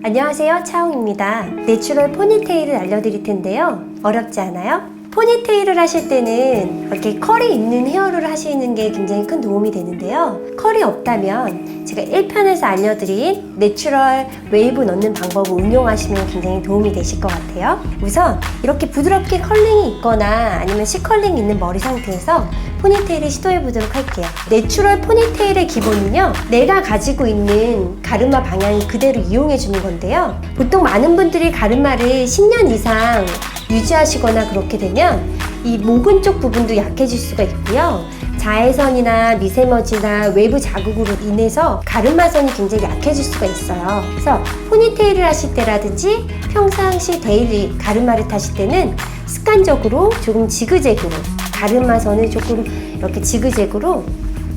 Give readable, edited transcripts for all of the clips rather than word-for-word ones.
안녕하세요, 차홍입니다. 내추럴 포니테일을 알려드릴 텐데요. 어렵지 않아요? 포니테일을 하실 때는 이렇게 컬이 있는 헤어를 하시는 게 굉장히 큰 도움이 되는데요. 컬이 없다면 제가 1편에서 알려드린 내추럴 웨이브 넣는 방법을 응용하시면 굉장히 도움이 되실 것 같아요. 우선 이렇게 부드럽게 컬링이 있거나 아니면 C컬링이 있는 머리 상태에서 포니테일을 시도해 보도록 할게요. 내추럴 포니테일의 기본은요, 내가 가지고 있는 가르마 방향이 그대로 이용해 주는 건데요. 보통 많은 분들이 가르마를 10년 이상 유지하시거나 그렇게 되면 이 모근 쪽 부분도 약해질 수가 있고요. 자외선이나 미세먼지나 외부 자극으로 인해서 가르마선이 굉장히 약해질 수가 있어요. 그래서 포니테일을 하실 때라든지 평상시 데일리 가르마를 타실 때는 습관적으로 조금 지그재그로 가르마선을 조금 이렇게 지그재그로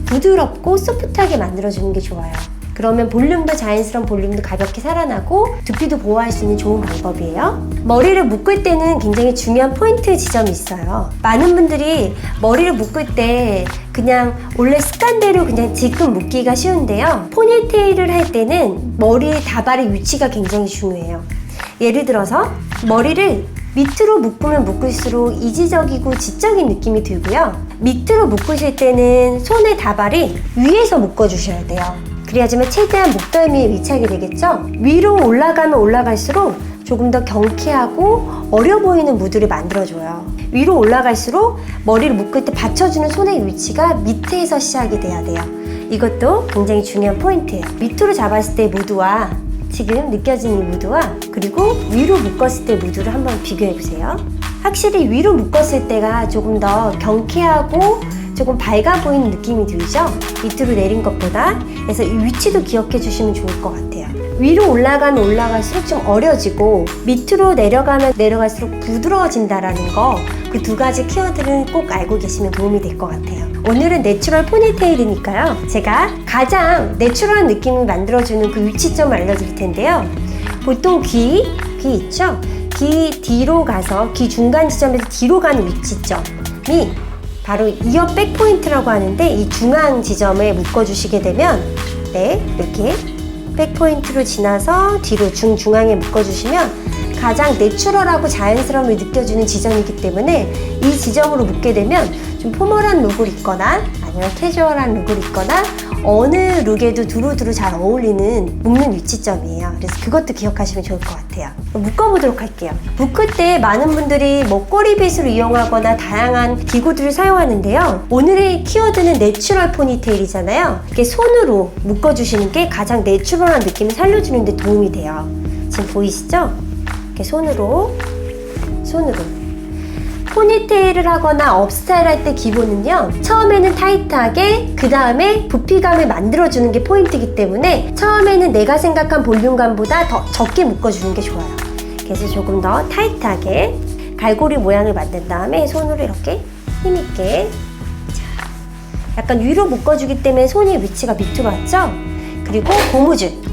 부드럽고 소프트하게 만들어주는 게 좋아요. 그러면 볼륨도 자연스러운 볼륨도 가볍게 살아나고 두피도 보호할 수 있는 좋은 방법이에요. 머리를 묶을 때는 굉장히 중요한 포인트 지점이 있어요. 많은 분들이 머리를 묶을 때 그냥 원래 습관대로 그냥 지금 묶기가 쉬운데요. 포니테일을 할 때는 머리 다발의 위치가 굉장히 중요해요. 예를 들어서 머리를 밑으로 묶으면 묶을수록 이지적이고 지적인 느낌이 들고요. 밑으로 묶으실 때는 손의 다발이 위에서 묶어주셔야 돼요. 그래야지만 최대한 목덜미에 위치하게 되겠죠? 위로 올라가면 올라갈수록 조금 더 경쾌하고 어려 보이는 무드를 만들어줘요. 위로 올라갈수록 머리를 묶을 때 받쳐주는 손의 위치가 밑에서 시작이 돼야 돼요. 이것도 굉장히 중요한 포인트예요. 밑으로 잡았을 때 무드와 지금 느껴지는 이 무드와 그리고 위로 묶었을 때 무드를 한번 비교해보세요. 확실히 위로 묶었을 때가 조금 더 경쾌하고 조금 밝아 보이는 느낌이 들죠? 밑으로 내린 것보다. 그래서 이 위치도 기억해 주시면 좋을 것 같아요. 위로 올라가면 올라갈수록 좀 어려지고 밑으로 내려가면 내려갈수록 부드러워진다라는 거, 그 두 가지 키워드는 꼭 알고 계시면 도움이 될 것 같아요. 오늘은 내추럴 포니테일이니까요, 제가 가장 내추럴한 느낌을 만들어주는 그 위치점을 알려드릴 텐데요. 보통 귀 있죠? 귀 뒤로 가서 귀 중간 지점에서 뒤로 가는 위치점이 바로 이어 백 포인트라고 하는데, 이 중앙 지점에 묶어주시게 되면 이렇게 백 포인트로 지나서 뒤로 중앙에 묶어주시면 가장 내추럴하고 자연스러움을 느껴주는 지점이기 때문에 이 지점으로 묶게 되면 좀 포멀한 룩을 입거나 아니면 캐주얼한 룩을 입거나 어느 룩에도 두루두루 잘 어울리는 묶는 위치점이에요. 그래서 그것도 기억하시면 좋을 것 같아요. 묶어보도록 할게요. 묶을 때 많은 분들이 꼬리빗을 이용하거나 다양한 기구들을 사용하는데요. 오늘의 키워드는 내추럴 포니테일이잖아요. 이렇게 손으로 묶어주시는 게 가장 내추럴한 느낌을 살려주는 데 도움이 돼요. 지금 보이시죠? 이렇게 손으로 포니테일을 하거나 업스타일 할 때 기본은요, 처음에는 타이트하게, 그 다음에 부피감을 만들어주는 게 포인트이기 때문에 처음에는 내가 생각한 볼륨감보다 더 적게 묶어주는 게 좋아요. 그래서 조금 더 타이트하게 갈고리 모양을 만든 다음에 손으로 이렇게 힘있게, 약간 위로 묶어주기 때문에 손의 위치가 밑으로 왔죠? 그리고 고무줄.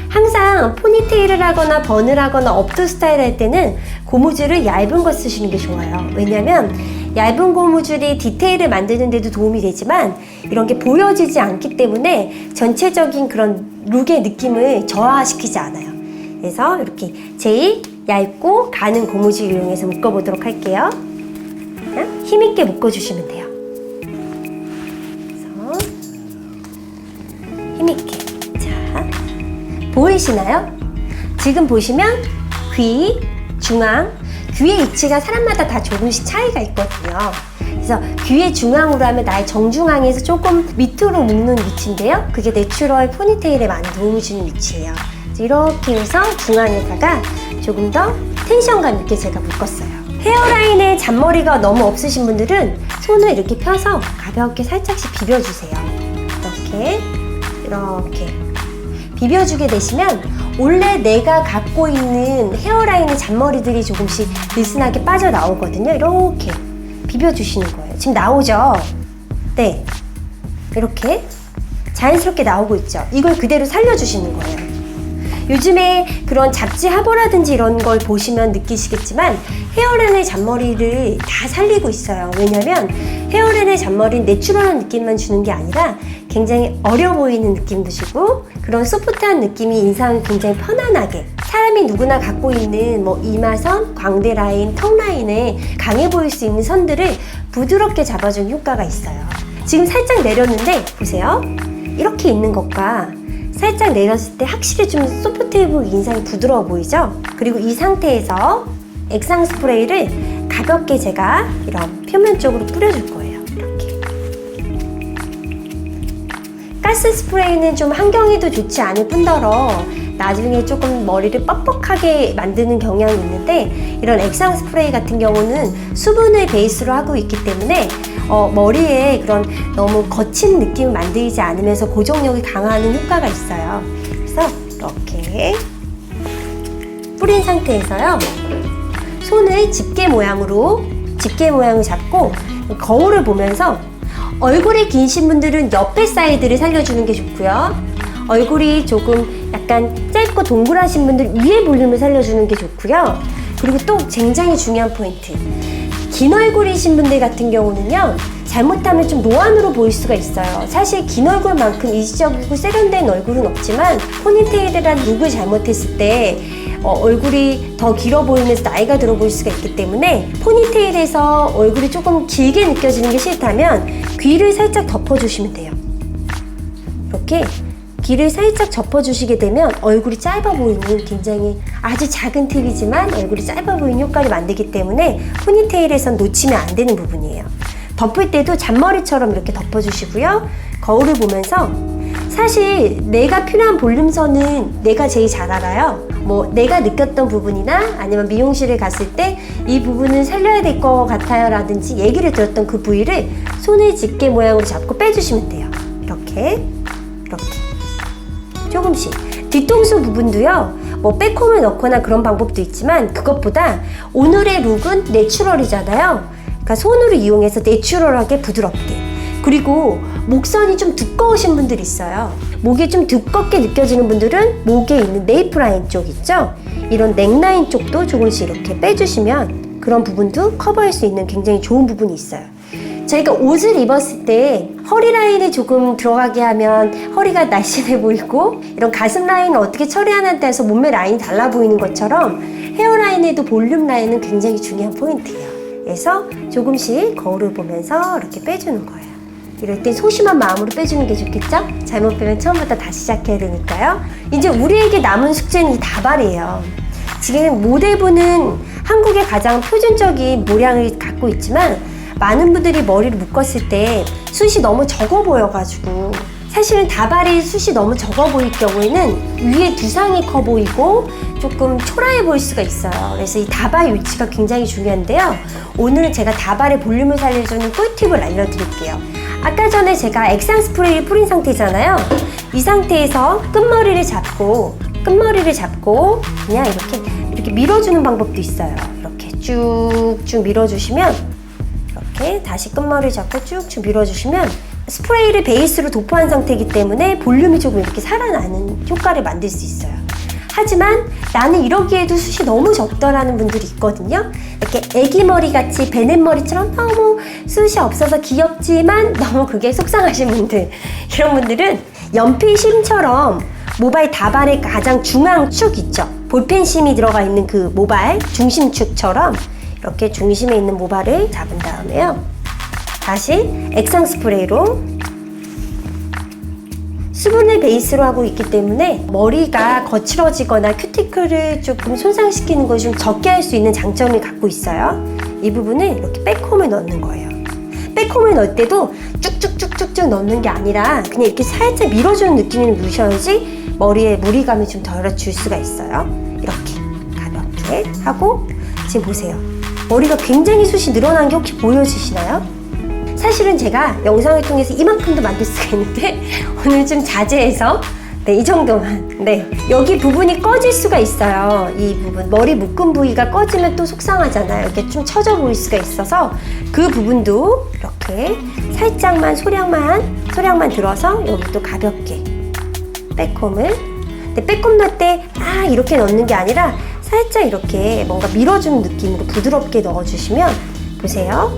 항상 포니테일을 하거나 번을 하거나 업도 스타일 할 때는 고무줄을 얇은 거 쓰시는 게 좋아요. 왜냐면 얇은 고무줄이 디테일을 만드는 데도 도움이 되지만 이런 게 보여지지 않기 때문에 전체적인 그런 룩의 느낌을 저하시키지 않아요. 그래서 이렇게 제일 얇고 가는 고무줄 이용해서 묶어보도록 할게요. 그냥 힘있게 묶어주시면 돼요. 그래서 힘있게. 보이시나요? 지금 보시면 귀, 중앙, 귀의 위치가 사람마다 다 조금씩 차이가 있거든요. 그래서 귀의 중앙으로 하면 나의 정중앙에서 조금 밑으로 묶는 위치인데요. 그게 내추럴 포니테일에 많은 도움을 주는 위치예요. 이렇게 해서 중앙에다가 조금 더 텐션감 있게 제가 묶었어요. 헤어라인에 잔머리가 너무 없으신 분들은 손을 이렇게 펴서 가볍게 살짝씩 비벼주세요. 이렇게 비벼주게 되시면 원래 내가 갖고 있는 헤어라인의 잔머리들이 조금씩 느슨하게 빠져나오거든요. 이렇게 비벼주시는 거예요. 지금 나오죠? 네, 이렇게 자연스럽게 나오고 있죠? 이걸 그대로 살려주시는 거예요. 요즘에 그런 잡지 화보라든지 이런 걸 보시면 느끼시겠지만 헤어라인의 잔머리를 다 살리고 있어요. 왜냐면 헤어라인의 잔머리는 내추럴한 느낌만 주는 게 아니라 굉장히 어려 보이는 느낌도 주고 그런 소프트한 느낌이 인상이 굉장히 편안하게 사람이 누구나 갖고 있는 뭐 이마선, 광대 라인, 턱 라인에 강해 보일 수 있는 선들을 부드럽게 잡아주는 효과가 있어요. 지금 살짝 내렸는데 보세요. 이렇게 있는 것과 살짝 내렸을 때 확실히 좀 소프트해 보이고 인상이 부드러워 보이죠? 그리고 이 상태에서 액상 스프레이를 가볍게 제가 이런 표면 쪽으로 뿌려줄 거예요. 이렇게. 가스 스프레이는 좀 환경에도 좋지 않을 뿐더러 나중에 조금 머리를 뻑뻑하게 만드는 경향이 있는데 이런 액상 스프레이 같은 경우는 수분을 베이스로 하고 있기 때문에 머리에 그런 너무 거친 느낌을 만들지 않으면서 고정력이 강화하는 효과가 있어요. 그래서 이렇게 뿌린 상태에서요. 손을 집게 모양을 잡고 거울을 보면서 얼굴이 기신 분들은 옆에 사이드를 살려주는 게 좋고요. 얼굴이 조금 약간 짧고 동그라신 분들 위에 볼륨을 살려주는 게 좋고요. 그리고 또 굉장히 중요한 포인트. 긴 얼굴이신 분들 같은 경우는요. 잘못하면 좀 노안으로 보일 수가 있어요. 사실 긴 얼굴만큼 일시적이고 세련된 얼굴은 없지만 포니테일이란 룩을 잘못했을 때 얼굴이 더 길어 보이면서 나이가 들어 보일 수가 있기 때문에 포니테일에서 얼굴이 조금 길게 느껴지는 게 싫다면 귀를 살짝 덮어주시면 돼요. 이렇게 귀를 살짝 접어주시게 되면 얼굴이 짧아 보이는 굉장히 아주 작은 팁이지만 얼굴이 짧아 보이는 효과를 만들기 때문에 포니테일에선 놓치면 안 되는 부분이에요. 덮을 때도 잔머리처럼 이렇게 덮어주시고요. 거울을 보면서 사실 내가 필요한 볼륨선은 내가 제일 잘 알아요. 뭐 내가 느꼈던 부분이나 아니면 미용실에 갔을 때 이 부분은 살려야 될 것 같아요 라든지 얘기를 들었던 그 부위를 손을 집게 모양으로 잡고 빼주시면 돼요. 이렇게 조금씩 뒤통수 부분도요. 뭐 백홈을 넣거나 그런 방법도 있지만 그것보다 오늘의 룩은 내추럴이잖아요. 그러니까 손으로 이용해서 내추럴하게 부드럽게 그리고 목선이 좀 두꺼우신 분들이 있어요. 목이 좀 두껍게 느껴지는 분들은 목에 있는 네이프 라인 쪽 있죠? 이런 넥라인 쪽도 조금씩 이렇게 빼주시면 그런 부분도 커버할 수 있는 굉장히 좋은 부분이 있어요. 저희가 옷을 입었을 때 허리 라인을 조금 들어가게 하면 허리가 날씬해 보이고 이런 가슴 라인을 어떻게 처리하냐에 따라서 몸매 라인이 달라 보이는 것처럼 헤어라인에도 볼륨 라인은 굉장히 중요한 포인트예요. 그래서 조금씩 거울을 보면서 이렇게 빼주는 거예요. 이럴 때 소심한 마음으로 빼주는 게 좋겠죠? 잘못 빼면 처음부터 다시 시작해야 되니까요. 이제 우리에게 남은 숙제는 이 다발이에요. 지금 모델분은 한국의 가장 표준적인 모양을 갖고 있지만 많은 분들이 머리를 묶었을 때 숱이 너무 적어 보여가지고 사실은 다발이 숱이 너무 적어 보일 경우에는 위에 두상이 커 보이고 조금 초라해 보일 수가 있어요. 그래서 이 다발 위치가 굉장히 중요한데요. 오늘은 제가 다발의 볼륨을 살려주는 꿀팁을 알려드릴게요. 아까 전에 제가 액상 스프레이를 뿌린 상태잖아요. 이 상태에서 끝머리를 잡고 그냥 이렇게 밀어주는 방법도 있어요. 이렇게 쭉쭉 밀어주시면 이렇게 다시 끝머리를 잡고 쭉쭉 밀어주시면 스프레이를 베이스로 도포한 상태이기 때문에 볼륨이 조금 이렇게 살아나는 효과를 만들 수 있어요. 하지만 나는 이러기에도 숱이 너무 적더라는 분들이 있거든요. 이렇게 애기 머리 같이 베넷 머리처럼 너무 숱이 없어서 귀엽지만 너무 그게 속상하신 분들, 이런 분들은 연필심처럼 모발 다발의 가장 중앙 축 있죠. 볼펜심이 들어가 있는 그 모발 중심축처럼 이렇게 중심에 있는 모발을 잡은 다음에요. 다시 액상 스프레이로 수분을 베이스로 하고 있기 때문에 머리가 거칠어지거나 큐티클을 조금 손상시키는 것을 좀 적게 할 수 있는 장점을 갖고 있어요. 이 부분을 이렇게 백홈을 넣는 거예요. 백홈을 넣을 때도 쭉쭉쭉쭉쭉 넣는 게 아니라 그냥 이렇게 살짝 밀어주는 느낌을 누셔야지 머리에 무리감이 좀 덜 줄 수가 있어요. 이렇게 가볍게 하고 지금 보세요. 머리가 굉장히 숱이 늘어난 게 혹시 보여지시나요? 사실은 제가 영상을 통해서 이만큼도 만들 수가 있는데 오늘 좀 자제해서 이 정도만. 여기 부분이 꺼질 수가 있어요. 이 부분 머리 묶은 부위가 꺼지면 또 속상하잖아요. 이렇게 좀 처져 보일 수가 있어서 그 부분도 이렇게 살짝만 소량만 들어서 여기 또 가볍게 백홈을. 근데 백홈 넣을 때 이렇게 넣는 게 아니라 살짝 이렇게 뭔가 밀어주는 느낌으로 부드럽게 넣어주시면 보세요.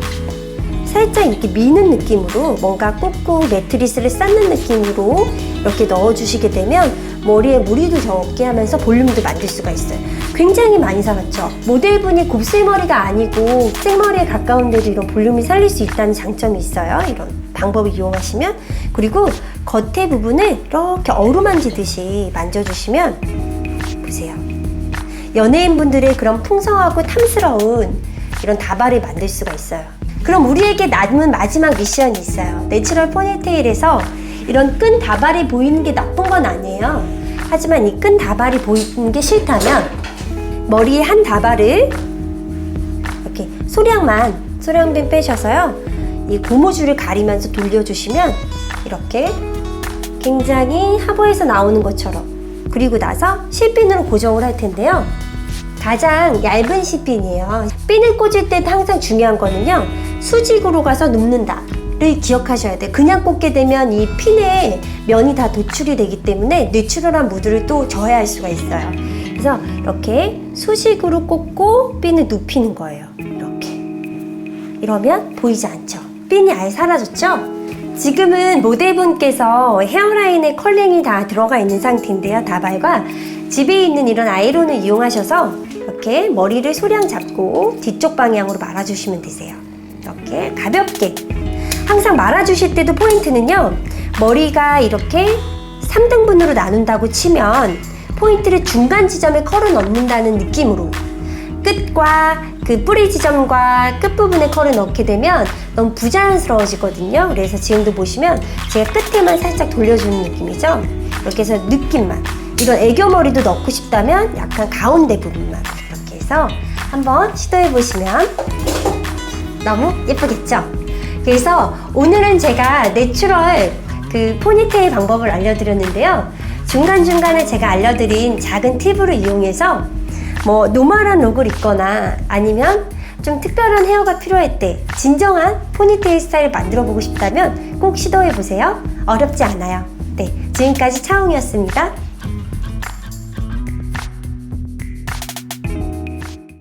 살짝 이렇게 미는 느낌으로 뭔가 꾹꾹 매트리스를 쌓는 느낌으로 이렇게 넣어주시게 되면 머리에 무리도 적게 하면서 볼륨도 만들 수가 있어요. 굉장히 많이 살았죠. 모델분이 곱슬머리가 아니고 생머리에 가까운데도 이런 볼륨이 살릴 수 있다는 장점이 있어요. 이런 방법을 이용하시면. 그리고 겉에 부분을 이렇게 어루만지듯이 만져주시면 보세요. 연예인분들의 그런 풍성하고 탐스러운 이런 다발을 만들 수가 있어요. 그럼 우리에게 남은 마지막 미션이 있어요. 내추럴 포니테일에서 이런 끈 다발이 보이는 게 나쁜 건 아니에요. 하지만 이 끈 다발이 보이는 게 싫다면 머리에 한 다발을 이렇게 소량만 빼셔서요. 이 고무줄을 가리면서 돌려주시면 이렇게 굉장히 하부에서 나오는 것처럼, 그리고 나서 실핀으로 고정을 할 텐데요. 가장 얇은 실핀이에요. 핀을 꽂을 때 항상 중요한 거는요, 수직으로 가서 눕는다를 기억하셔야 돼요. 그냥 꽂게 되면 이 핀의 면이 다 도출이 되기 때문에 내추럴한 무드를 또 저해할 수가 있어요. 그래서 이렇게 수직으로 꽂고 핀을 눕히는 거예요. 이렇게. 이러면 보이지 않죠? 핀이 아예 사라졌죠? 지금은 모델분께서 헤어라인에 컬링이 다 들어가 있는 상태인데요. 다발과 집에 있는 이런 아이론을 이용하셔서 이렇게 머리를 소량 잡고 뒤쪽 방향으로 말아주시면 되세요. 이렇게 가볍게. 항상 말아주실 때도 포인트는요, 머리가 이렇게 3등분으로 나눈다고 치면 포인트를 중간 지점에 컬을 넣는다는 느낌으로, 끝과 그 뿌리 지점과 끝부분에 컬을 넣게 되면 너무 부자연스러워지거든요. 그래서 지금도 보시면 제가 끝에만 살짝 돌려주는 느낌이죠. 이렇게 해서 느낌만. 이런 애교머리도 넣고 싶다면 약간 가운데 부분만 이렇게 해서 한번 시도해 보시면 너무 예쁘겠죠? 그래서 오늘은 제가 내추럴 그 포니테일 방법을 알려드렸는데요. 중간중간에 제가 알려드린 작은 팁으로 이용해서 뭐 노멀한 룩을 입거나 아니면 좀 특별한 헤어가 필요할 때 진정한 포니테일 스타일을 만들어 보고 싶다면 꼭 시도해 보세요. 어렵지 않아요. 네, 지금까지 차홍이었습니다.